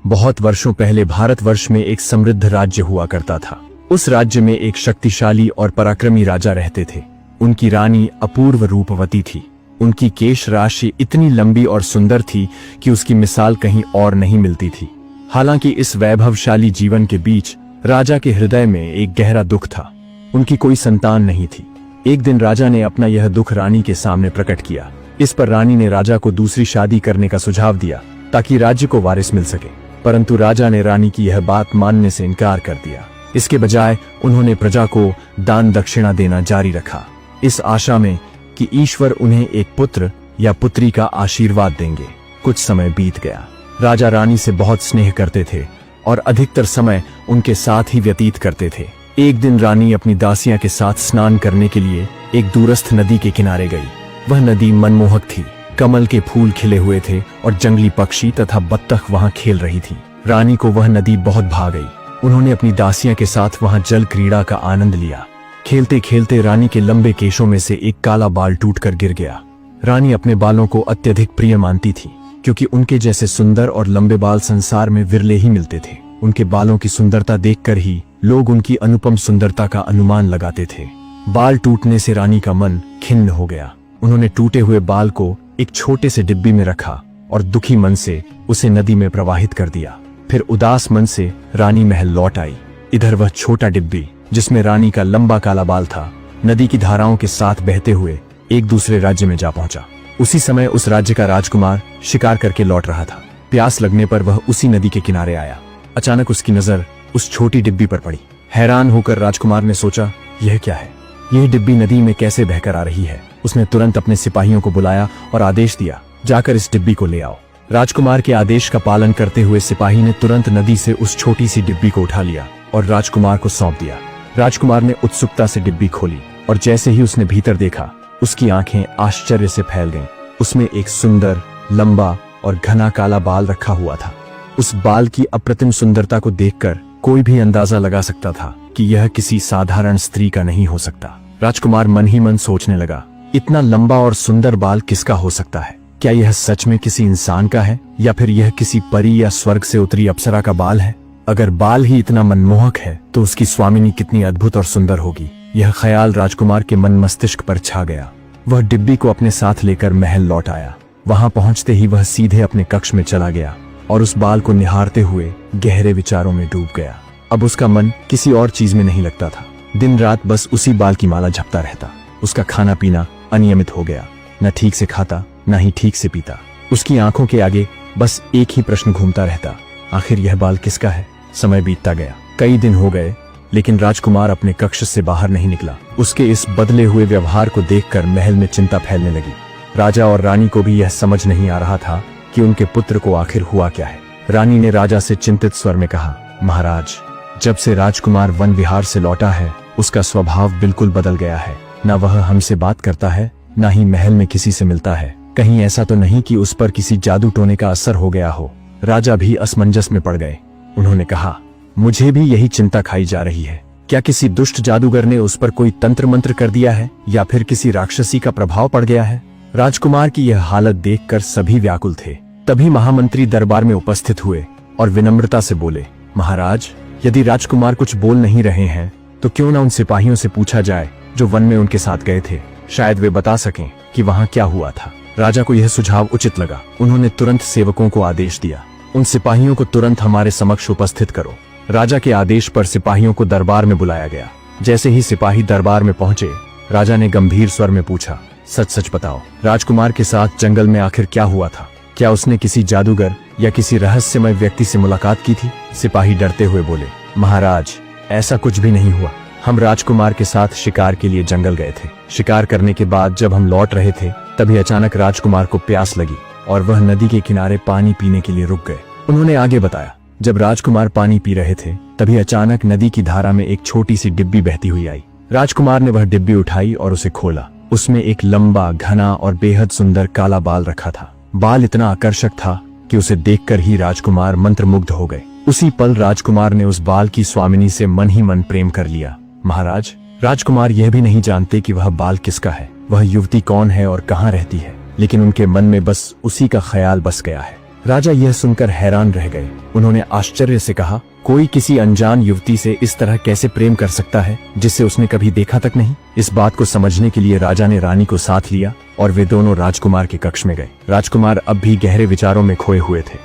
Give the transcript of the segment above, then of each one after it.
बहुत वर्षों पहले भारतवर्ष में एक समृद्ध राज्य हुआ करता था। उस राज्य में एक शक्तिशाली और पराक्रमी राजा रहते थे। उनकी रानी अपूर्व रूपवती थी। उनकी केश राशि इतनी लंबी और सुंदर थी कि उसकी मिसाल कहीं और नहीं मिलती थी। हालांकि इस वैभवशाली जीवन के बीच राजा के हृदय में एक गहरा दुख था। उनकी कोई संतान नहीं थी। एक दिन राजा ने अपना यह दुख रानी के सामने प्रकट किया। इस पर रानी ने राजा को दूसरी शादी करने का सुझाव दिया ताकि राज्य को वारिस मिल सके, परंतु राजा ने रानी की यह बात मानने से इनकार कर दिया। इसके बजाय उन्होंने प्रजा को दान दक्षिणा देना जारी रखा, इस आशा में कि ईश्वर उन्हें एक पुत्र या पुत्री का आशीर्वाद देंगे। कुछ समय बीत गया। राजा रानी से बहुत स्नेह करते थे और अधिकतर समय उनके साथ ही व्यतीत करते थे। एक दिन रानी अपनी दासियां के साथ स्नान करने के लिए एक दूरस्थ नदी के किनारे गई। वह नदी मनमोहक थी। कमल के फूल खिले हुए थे और जंगली पक्षी तथा बत्तख वहां खेल रही थी। रानी को वह नदी बहुत भा गई। उन्होंने अपनी दासियां के साथ वहां जल क्रीड़ा का आनंद लिया। खेलते खेलते रानी के लंबे केशों में से एक काला बाल टूटकर गिर गया। रानी अपने बालों को अत्यधिक प्रिय मानती थी, क्योंकि उनके जैसे सुंदर और लंबे बाल संसार में विरले ही मिलते थे। उनके बालों की सुंदरता देखकर ही लोग उनकी अनुपम सुंदरता का अनुमान लगाते थे। बाल टूटने से रानी का मन खिन्न हो गया। उन्होंने टूटे हुए बाल को एक छोटे से डिब्बी में रखा और दुखी मन से उसे नदी में प्रवाहित कर दिया। फिर उदास मन से रानी महल लौट आई। इधर वह छोटा डिब्बी जिसमें रानी का लंबा काला बाल था, नदी की धाराओं के साथ बहते हुए एक दूसरे राज्य में जा पहुंचा। उसी समय उस राज्य का राजकुमार शिकार करके लौट रहा था। प्यास लगने पर वह उसी नदी के किनारे आया। अचानक उसकी नजर उस छोटी डिब्बी पर पड़ी। हैरान होकर राजकुमार ने सोचा, यह क्या है? यह डिब्बी नदी में कैसे बहकर आ रही है? उसने तुरंत अपने सिपाहियों को बुलाया और आदेश दिया, जाकर इस डिब्बी को ले आओ। राजकुमार के आदेश का पालन करते हुए सिपाही ने तुरंत नदी से उस छोटी सी डिब्बी को उठा लिया और राजकुमार को सौंप दिया। राजकुमार ने उत्सुकता से डिब्बी खोली और जैसे ही उसने भीतर देखा, उसकी आंखें आश्चर्य से फैल गईं। उसमें एक सुंदर, लंबा और घना काला बाल रखा हुआ था। उस बाल की अप्रतिम सुंदरता को देखकर कोई भी अंदाजा लगा सकता था कि यह किसी साधारण स्त्री का नहीं हो सकता। राजकुमार मन ही मन सोचने लगा, इतना लंबा और सुंदर बाल किसका हो सकता है? क्या यह सच में किसी इंसान का है या फिर यह किसी परी या स्वर्ग से उतरी अप्सरा का बाल है? अगर बाल ही इतना मनमोहक है तो उसकी स्वामिनी कितनी अद्भुत और सुंदर होगी। यह ख्याल राजकुमार के मन मस्तिष्क पर छा गया। वह डिब्बी को अपने साथ लेकर महल लौट आया। वहां पहुंचते ही वह सीधे अपने कक्ष में चला गया और उस बाल को निहारते हुए गहरे विचारों में डूब गया। अब उसका मन किसी और चीज में नहीं लगता था। दिन रात बस उसी बाल की माला जपता रहता। उसका खाना पीना अनियमित हो गया। न ठीक से खाता, न ही ठीक से पीता। उसकी आंखों के आगे बस एक ही प्रश्न घूमता रहता, आखिर यह बाल किसका है? समय बीतता गया। कई दिन हो गए, लेकिन राजकुमार अपने कक्ष से बाहर नहीं निकला। उसके इस बदले हुए व्यवहार को देखकर महल में चिंता फैलने लगी। राजा और रानी को भी यह समझ नहीं आ रहा था कि उनके पुत्र को आखिर हुआ क्या है। रानी ने राजा से चिंतित स्वर में कहा, महाराज, जब से राजकुमार वन विहार से लौटा है, उसका स्वभाव बिल्कुल बदल गया है। न वह हमसे बात करता है, न ही महल में किसी से मिलता है। कहीं ऐसा तो नहीं कि उस पर किसी जादू टोने का असर हो गया हो? राजा भी असमंजस में पड़ गए। उन्होंने कहा, मुझे भी यही चिंता खाई जा रही है। क्या किसी दुष्ट जादूगर ने उस पर कोई तंत्र मंत्र कर दिया है या फिर किसी राक्षसी का प्रभाव पड़ गया है? राजकुमार की यह हालत देखकर सभी व्याकुल थे। तभी महामंत्री दरबार में उपस्थित हुए और विनम्रता से बोले, महाराज, यदि राजकुमार कुछ बोल नहीं रहे हैं तो क्यों न उन सिपाहियों से पूछा जाए जो वन में उनके साथ गए थे। शायद वे बता सकें कि वहां क्या हुआ था। राजा को यह सुझाव उचित लगा। उन्होंने तुरंत सेवकों को आदेश दिया, उन सिपाहियों को तुरंत हमारे समक्ष उपस्थित करो। राजा के आदेश पर सिपाहियों को दरबार में बुलाया गया। जैसे ही सिपाही दरबार में पहुंचे, राजा ने गंभीर स्वर में पूछा, सच सच बताओ, राजकुमार के साथ जंगल में आखिर क्या हुआ था? क्या उसने किसी जादूगर या किसी रहस्यमय व्यक्ति से मुलाकात की थी? सिपाही डरते हुए बोले, महाराज, ऐसा कुछ भी नहीं हुआ। हम राजकुमार के साथ शिकार के लिए जंगल गए थे। शिकार करने के बाद जब हम लौट रहे थे, तभी अचानक राजकुमार को प्यास लगी और वह नदी के किनारे पानी पीने के लिए रुक गए। उन्होंने आगे बताया, जब राजकुमार पानी पी रहे थे, तभी अचानक नदी की धारा में एक छोटी सी डिब्बी बहती हुई आई। राजकुमार ने वह डिब्बी उठाई और उसे खोला। उसमें एक लंबा, घना और बेहद सुंदर काला बाल रखा था। बाल इतना आकर्षक था कि उसे देखकर ही राजकुमार मंत्रमुग्ध हो गए। उसी पल राजकुमार ने उस बाल की स्वामिनी से मन ही मन प्रेम कर लिया। महाराज, राजकुमार यह भी नहीं जानते कि वह बाल किसका है, वह युवती कौन है और कहाँ रहती है, लेकिन उनके मन में बस उसी का ख्याल बस गया है। राजा यह सुनकर हैरान रह गए। उन्होंने आश्चर्य से कहा, कोई किसी अनजान युवती से इस तरह कैसे प्रेम कर सकता है जिसे उसने कभी देखा तक नहीं। इस बात को समझने के लिए राजा ने रानी को साथ लिया और वे दोनों राजकुमार के कक्ष में गए। राजकुमार अब भी गहरे विचारों में खोए हुए थे।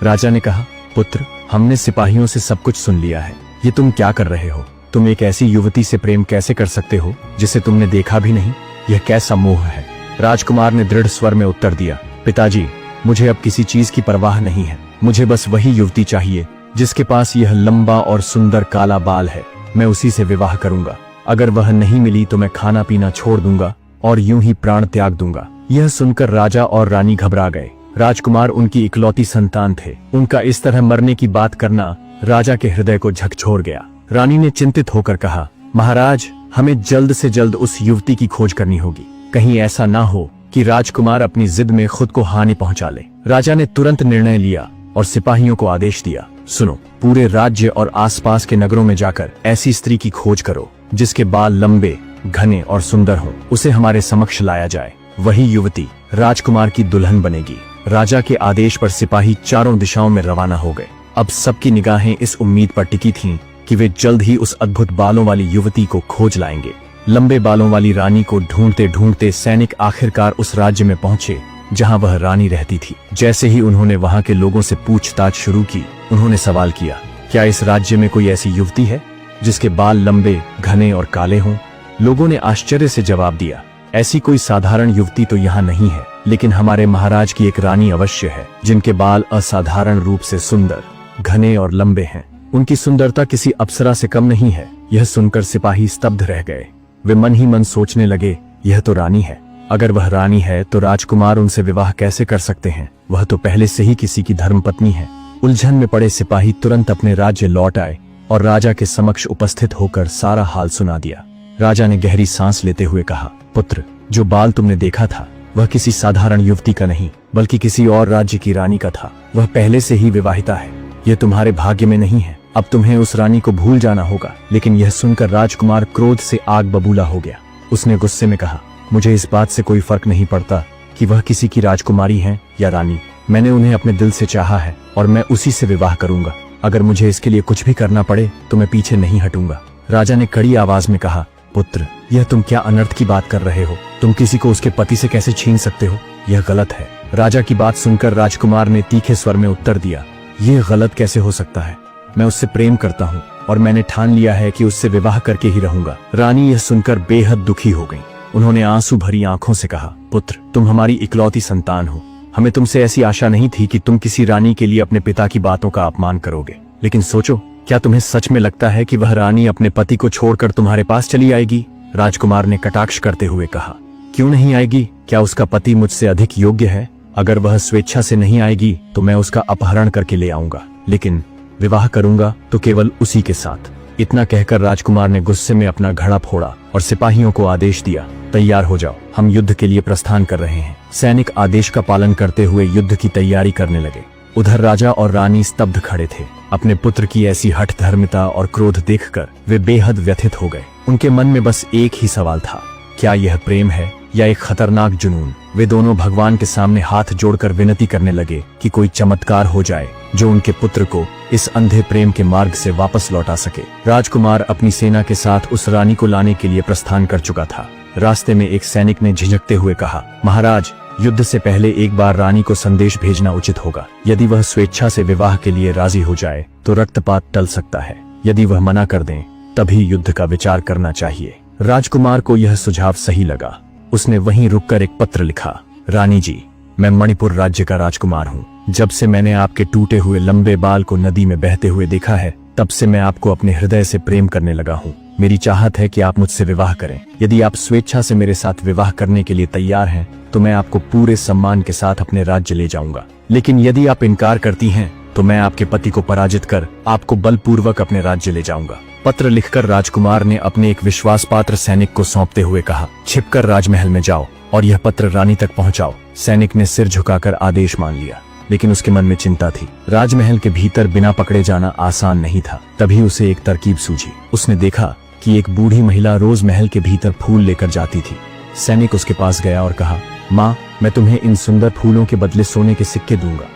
राजा ने कहा, पुत्र, हमने सिपाहियों से सब कुछ सुन लिया है। ये तुम क्या कर रहे हो? तुम एक ऐसी युवती से प्रेम कैसे कर सकते हो जिसे तुमने देखा भी नहीं? यह कैसा मोह है? राजकुमार ने दृढ़ स्वर में उत्तर दिया, पिताजी, मुझे अब किसी चीज की परवाह नहीं है। मुझे बस वही युवती चाहिए जिसके पास यह लंबा और सुंदर काला बाल है। मैं उसी से विवाह करूंगा। अगर वह नहीं मिली तो मैं खाना पीना छोड़ दूंगा और यूं ही प्राण त्याग दूंगा। यह सुनकर राजा और रानी घबरा गए। राजकुमार उनकी इकलौती संतान थे। उनका इस तरह मरने की बात करना राजा के हृदय को झकझोर गया। रानी ने चिंतित होकर कहा, महाराज, हमें जल्द से जल्द उस युवती की खोज करनी होगी। कहीं ऐसा ना हो कि राजकुमार अपनी जिद में खुद को हानि पहुंचा ले। राजा ने तुरंत निर्णय लिया और सिपाहियों को आदेश दिया, सुनो, पूरे राज्य और आसपास के नगरों में जाकर ऐसी स्त्री की खोज करो जिसके बाल लंबे, घने और सुंदर हों। उसे हमारे समक्ष लाया जाए। वही युवती राजकुमार की दुल्हन बनेगी। राजा के आदेश पर सिपाही चारों दिशाओं में रवाना हो गए। अब सबकी निगाहें इस उम्मीद पर टिकी थीं कि वे जल्द ही उस अद्भुत बालों वाली युवती को खोज लाएंगे। लंबे बालों वाली रानी को ढूंढते ढूंढते सैनिक आखिरकार उस राज्य में पहुंचे जहां वह रानी रहती थी। जैसे ही उन्होंने वहां के लोगों से पूछताछ शुरू की, उन्होंने सवाल किया, क्या इस राज्य में कोई ऐसी युवती है जिसके बाल लंबे, घने और काले हों? लोगों ने आश्चर्य से जवाब दिया, ऐसी कोई साधारण युवती तो यहाँ नहीं है, लेकिन हमारे महाराज की एक रानी अवश्य है जिनके बाल असाधारण रूप से सुंदर, घने और लंबे हैं। उनकी सुंदरता किसी अप्सरा से कम नहीं है। यह सुनकर सिपाही स्तब्ध रह गए। वे मन ही मन सोचने लगे, यह तो रानी है। अगर वह रानी है तो राजकुमार उनसे विवाह कैसे कर सकते हैं? वह तो पहले से ही किसी की धर्मपत्नी है। उलझन में पड़े सिपाही तुरंत अपने राज्य लौट आए और राजा के समक्ष उपस्थित होकर सारा हाल सुना दिया। राजा ने गहरी सांस लेते हुए कहा, पुत्र, जो बाल तुमने देखा था वह किसी साधारण युवती का नहीं बल्कि किसी और राज्य की रानी का था। वह पहले से ही विवाहिता है। यह तुम्हारे भाग्य में नहीं है। अब तुम्हें उस रानी को भूल जाना होगा। लेकिन यह सुनकर राजकुमार क्रोध से आग बबूला हो गया। उसने गुस्से में कहा, मुझे इस बात से कोई फर्क नहीं पड़ता कि वह किसी की राजकुमारी हैं या रानी। मैंने उन्हें अपने दिल से चाहा है और मैं उसी से विवाह करूंगा। अगर मुझे इसके लिए कुछ भी करना पड़े तो मैं पीछे नहीं हटूंगा। राजा ने कड़ी आवाज में कहा, पुत्र, यह तुम क्या अनर्थ की बात कर रहे हो? तुम किसी को उसके पति से कैसे छीन सकते हो? यह गलत है। राजा की बात सुनकर राजकुमार ने तीखे स्वर में उत्तर दिया, यह गलत कैसे हो सकता है? मैं उससे प्रेम करता हूँ और मैंने ठान लिया है कि उससे विवाह करके ही रहूंगा। रानी यह सुनकर बेहद दुखी हो गई। उन्होंने आंसू भरी आंखों से कहा, पुत्र, तुम हमारी इकलौती संतान हो। हमें तुमसे ऐसी आशा नहीं थी कि तुम किसी रानी के लिए अपने पिता की बातों का अपमान करोगे। लेकिन सोचो, क्या तुम्हें सच में लगता है कि वह रानी अपने पति को छोड़कर तुम्हारे पास चली आएगी? राजकुमार ने कटाक्ष करते हुए कहा, क्यों नहीं आएगी? क्या उसका पति मुझसे अधिक योग्य है? अगर वह स्वेच्छा से नहीं आएगी तो मैं उसका अपहरण करके ले आऊंगा, लेकिन विवाह करूंगा तो केवल उसी के साथ। इतना कहकर राजकुमार ने गुस्से में अपना घड़ा फोड़ा और सिपाहियों को आदेश दिया, तैयार हो जाओ, हम युद्ध के लिए प्रस्थान कर रहे हैं। सैनिक आदेश का पालन करते हुए युद्ध की तैयारी करने लगे। उधर राजा और रानी स्तब्ध खड़े थे। अपने पुत्र की ऐसी हठ धर्मिता और क्रोध देखकर वे बेहद व्यथित हो गए। उनके मन में बस एक ही सवाल था, क्या यह प्रेम है या एक खतरनाक जुनून? वे दोनों भगवान के सामने हाथ जोड़कर विनती करने लगे कि कोई चमत्कार हो जाए जो उनके पुत्र को इस अंधे प्रेम के मार्ग से वापस लौटा सके। राजकुमार अपनी सेना के साथ उस रानी को लाने के लिए प्रस्थान कर चुका था। रास्ते में एक सैनिक ने झिझकते हुए कहा, महाराज, युद्ध से पहले एक बार रानी को संदेश भेजना उचित होगा। यदि वह स्वेच्छा से विवाह के लिए राजी हो जाए तो रक्तपात टल सकता है। यदि वह मना कर दें तभी युद्ध का विचार करना चाहिए। राजकुमार को यह सुझाव सही लगा। उसने वहीं रुककर एक पत्र लिखा, रानी जी, मैं मणिपुर राज्य का राजकुमार हूँ। जब से मैंने आपके टूटे हुए लंबे बाल को नदी में बहते हुए देखा है, तब से मैं आपको अपने हृदय से प्रेम करने लगा हूँ। मेरी चाहत है कि आप मुझसे विवाह करें। यदि आप स्वेच्छा से मेरे साथ विवाह करने के लिए तैयार हैं, तो मैं आपको पूरे सम्मान के साथ अपने राज्य ले जाऊंगा। लेकिन यदि आप इनकार करती हैं, तो मैं आपके पति को पराजित कर आपको बलपूर्वक अपने राज्य ले जाऊंगा। पत्र लिखकर राजकुमार ने अपने एक विश्वास पात्र सैनिक को सौंपते हुए कहा, छिपकर राजमहल में जाओ और यह पत्र रानी तक पहुंचाओ। सैनिक ने सिर झुकाकर आदेश मान लिया, लेकिन उसके मन में चिंता थी। राजमहल के भीतर बिना पकड़े जाना आसान नहीं था। तभी उसे एक तरकीब सूझी। उसने देखा कि एक बूढ़ी महिला रोज महल के भीतर फूल लेकर जाती थी। सैनिक उसके पास गया और कहा, माँ, मैं तुम्हें इन सुंदर फूलों के बदले सोने के सिक्के दूंगा।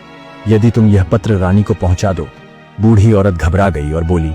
यदि तुम यह पत्र रानी को पहुंचा दो। बूढ़ी औरत घबरा गई और बोली,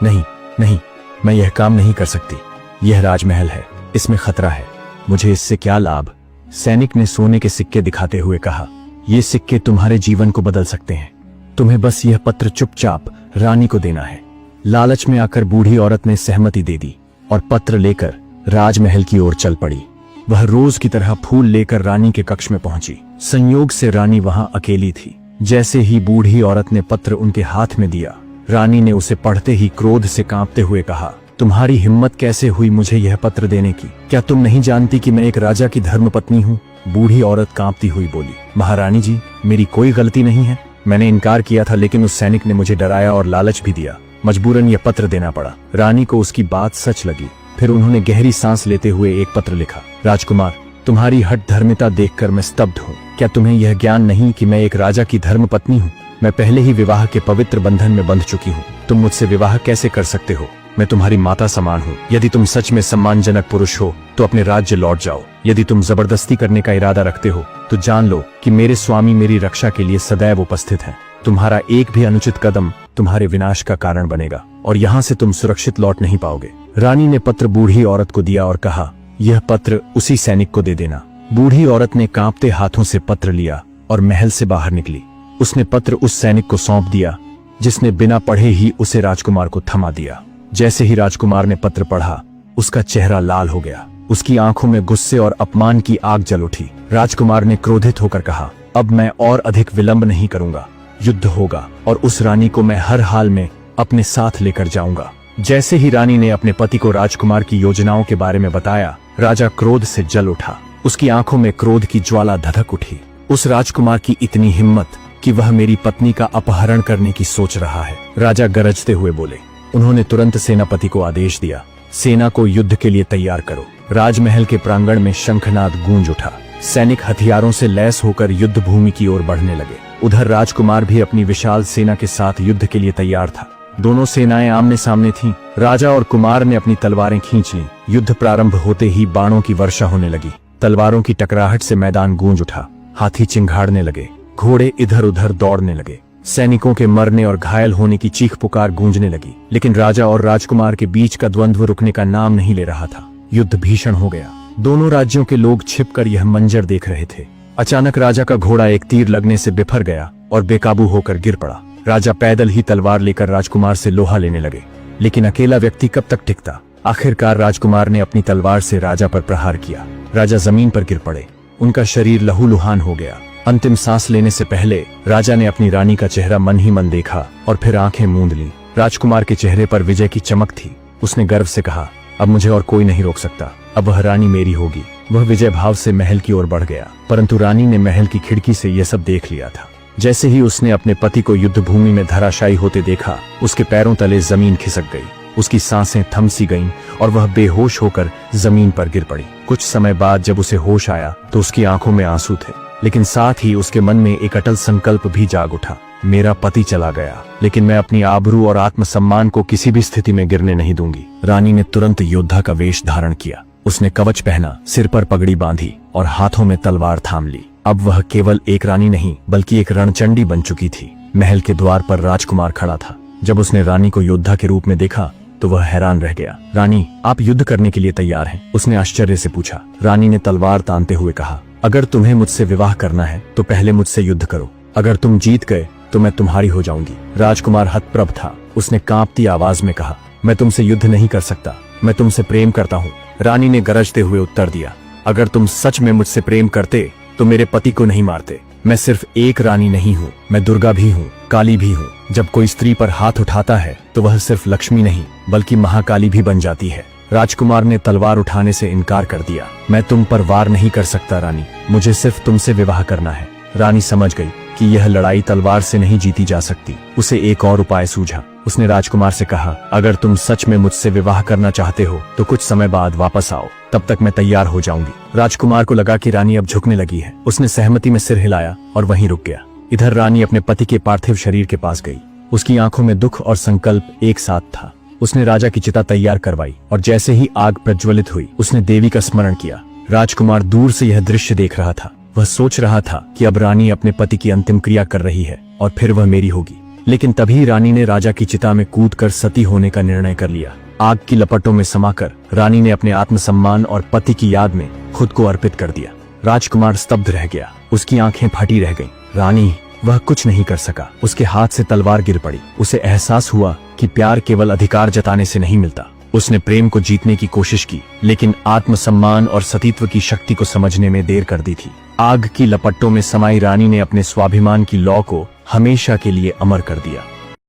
नहीं नहीं, मैं यह काम नहीं कर सकती। यह राजमहल है, इसमें खतरा है, मुझे इससे क्या लाभ। सैनिक ने सोने के सिक्के दिखाते हुए कहा, ये सिक्के तुम्हारे जीवन को बदल सकते हैं। तुम्हें बस यह पत्र चुपचाप रानी को देना है। लालच में आकर बूढ़ी औरत ने सहमति दे दी और पत्र लेकर राजमहल की ओर चल पड़ी। वह रोज की तरह फूल लेकर रानी के कक्ष में पहुंची। संयोग से रानी वहां अकेली थी। जैसे ही बूढ़ी औरत ने पत्र उनके हाथ में दिया, रानी ने उसे पढ़ते ही क्रोध से कांपते हुए कहा, तुम्हारी हिम्मत कैसे हुई मुझे यह पत्र देने की? क्या तुम नहीं जानती कि मैं एक राजा की धर्मपत्नी हूँ? बूढ़ी औरत कांपती हुई बोली, महारानी जी, मेरी कोई गलती नहीं है। मैंने इनकार किया था, लेकिन उस सैनिक ने मुझे डराया और लालच भी दिया। मजबूरन यह पत्र देना पड़ा। रानी को उसकी बात सच लगी। फिर उन्होंने गहरी सांस लेते हुए एक पत्र लिखा, राजकुमार, तुम्हारी हठ धर्मिता देखकर मैं स्तब्ध हूँ। क्या तुम्हें यह ज्ञान नहीं कि मैं एक राजा की धर्मपत्नी हूँ? मैं पहले ही विवाह के पवित्र बंधन में बंध चुकी हूँ। तुम मुझसे विवाह कैसे कर सकते हो? मैं तुम्हारी माता समान हूँ। यदि तुम सच में सम्मानजनक पुरुष हो तो अपने राज्य लौट जाओ। यदि तुम जबरदस्ती करने का इरादा रखते हो तो जान लो कि मेरे स्वामी मेरी रक्षा के लिए सदैव उपस्थित हैं। तुम्हारा एक भी अनुचित कदम तुम्हारे विनाश का कारण बनेगा और यहाँ से तुम सुरक्षित लौट नहीं पाओगे। रानी ने पत्र बूढ़ी औरत को दिया और कहा, यह पत्र उसी सैनिक को दे देना। बूढ़ी औरत ने कांपते हाथों से पत्र लिया और महल से बाहर निकली। उसने पत्र उस सैनिक को सौंप दिया जिसने बिना पढ़े ही उसे राजकुमार को थमा दिया। जैसे ही राजकुमार ने पत्र पढ़ा, उसका चेहरा लाल हो गया। उसकी आंखों में गुस्से और अपमान की आग जल उठी। राजकुमार ने क्रोधित होकर कहा, अब मैं और अधिक विलंब नहीं करूंगा। युद्ध होगा और उस रानी को मैं हर हाल में अपने साथ लेकर जाऊंगा। जैसे ही रानी ने अपने पति को राजकुमार की योजनाओं के बारे में बताया, राजा क्रोध से जल उठा। उसकी आंखों में क्रोध की ज्वाला धधक उठी। उस राजकुमार की इतनी हिम्मत कि वह मेरी पत्नी का अपहरण करने की सोच रहा है। राजा गरजते हुए बोले। उन्होंने तुरंत सेनापति को आदेश दिया, सेना को युद्ध के लिए तैयार करो। राजमहल के प्रांगण में शंखनाद गूंज उठा। सैनिक हथियारों से लैस होकर युद्ध भूमि की ओर बढ़ने लगे। उधर राजकुमार भी अपनी विशाल सेना के साथ युद्ध के लिए तैयार था। दोनों सेनाएं आमने सामने थीं। राजा और कुमार ने अपनी तलवारें खींच लीं। युद्ध प्रारंभ होते ही बाणों की वर्षा होने लगी। तलवारों की टकराहट से मैदान गूंज उठा। हाथी चिंघाड़ने लगे, घोड़े इधर उधर दौड़ने लगे। सैनिकों के मरने और घायल होने की चीख पुकार गूंजने लगी। लेकिन राजा और राजकुमार के बीच का द्वंद्व रुकने का नाम नहीं ले रहा था। युद्ध भीषण हो गया। दोनों राज्यों के लोग छिपकर यह मंजर देख रहे थे। अचानक राजा का घोड़ा एक तीर लगने से बिफर गया और बेकाबू होकर गिर पड़ा। राजा पैदल ही तलवार लेकर राजकुमार से लोहा लेने लगे, लेकिन अकेला व्यक्ति कब तक टिकता। आखिरकार राजकुमार ने अपनी तलवार से राजा पर प्रहार किया। राजा जमीन पर गिर पड़े। उनका शरीर लहूलुहान हो गया। अंतिम सांस लेने से पहले राजा ने अपनी रानी का चेहरा मन ही मन देखा और फिर आंखें मूंद लीं। राजकुमार के चेहरे पर विजय की चमक थी। उसने गर्व से कहा, अब मुझे और कोई नहीं रोक सकता। अब वह रानी मेरी होगी। वह विजय भाव से महल की ओर बढ़ गया, परंतु रानी ने महल की खिड़की से यह सब देख लिया था। जैसे ही उसने अपने पति को युद्ध भूमि में धराशायी होते देखा, उसके पैरों तले जमीन खिसक गई। उसकी सांसें थम सी गईं और वह बेहोश होकर जमीन पर गिर पड़ी। कुछ समय बाद जब उसे होश आया तो उसकी आंखों में आंसू थे, लेकिन साथ ही उसके मन में एक अटल संकल्प भी जाग उठा। मेरा पति चला गया, लेकिन मैं अपनी आबरू और आत्मसम्मान को किसी भी स्थिति में गिरने नहीं दूंगी। रानी ने तुरंत योद्धा का वेश धारण किया। उसने कवच पहना, सिर पर पगड़ी बांधी और हाथों में तलवार थाम ली। अब वह केवल एक रानी नहीं बल्कि एक रणचंडी बन चुकी थी। महल के द्वार पर राजकुमार खड़ा था। जब उसने रानी को योद्धा के रूप में देखा तो वह हैरान रह गया। रानी, आप युद्ध करने के लिए तैयार हैं? उसने आश्चर्य से पूछा। रानी ने तलवार तानते हुए कहा, अगर तुम्हें मुझसे विवाह करना है तो पहले मुझसे युद्ध करो। अगर तुम जीत गए तो मैं तुम्हारी हो जाऊंगी। राजकुमार हतप्रभ था। उसने कांपती आवाज में कहा, मैं तुमसे युद्ध नहीं कर सकता, मैं तुमसे प्रेम करता हूँ। रानी ने गरजते हुए उत्तर दिया, अगर तुम सच में मुझसे प्रेम करते तो मेरे पति को नहीं मारते। मैं सिर्फ एक रानी नहीं हूँ, मैं दुर्गा भी हूँ, काली भी हूँ। जब कोई स्त्री पर हाथ उठाता है तो वह सिर्फ लक्ष्मी नहीं बल्कि महाकाली भी बन जाती है। राजकुमार ने तलवार उठाने से इनकार कर दिया। मैं तुम पर वार नहीं कर सकता रानी, मुझे सिर्फ तुमसे विवाह करना है। रानी समझ गई कि यह लड़ाई तलवार से नहीं जीती जा सकती। उसे एक और उपाय सूझा। उसने राजकुमार से कहा, अगर तुम सच में मुझसे विवाह करना चाहते हो तो कुछ समय बाद वापस आओ, तब तक मैं तैयार हो जाऊंगी। राजकुमार को लगा कि रानी अब झुकने लगी है। उसने सहमति में सिर हिलाया और वहीं रुक गया। इधर रानी अपने पति के पार्थिव शरीर के पास गई। उसकी आंखों में दुख और संकल्प एक साथ था। उसने राजा की चिता तैयार करवाई और जैसे ही आग प्रज्वलित हुई उसने देवी का स्मरण किया। राजकुमार दूर से यह दृश्य देख रहा था। वह सोच रहा था कि अब रानी अपने पति की अंतिम क्रिया कर रही है और फिर वह मेरी होगी। लेकिन तभी रानी ने राजा की चिता में कूदकर सती होने का निर्णय कर लिया। आग की लपटों में समाकर रानी ने अपने आत्मसम्मान और पति की याद में खुद को अर्पित कर दिया। राजकुमार स्तब्ध रह गया, उसकी आंखें फटी रह गईं। रानी, वह कुछ नहीं कर सका। उसके हाथ से तलवार गिर पड़ी। उसे एहसास हुआ कि प्यार केवल अधिकार जताने से नहीं मिलता। उसने प्रेम को जीतने की कोशिश की, लेकिन आत्मसम्मान और सतीत्व की शक्ति को समझने में देर कर दी थी। आग की लपटों में समाई रानी ने अपने स्वाभिमान की लौ को हमेशा के लिए अमर कर दिया।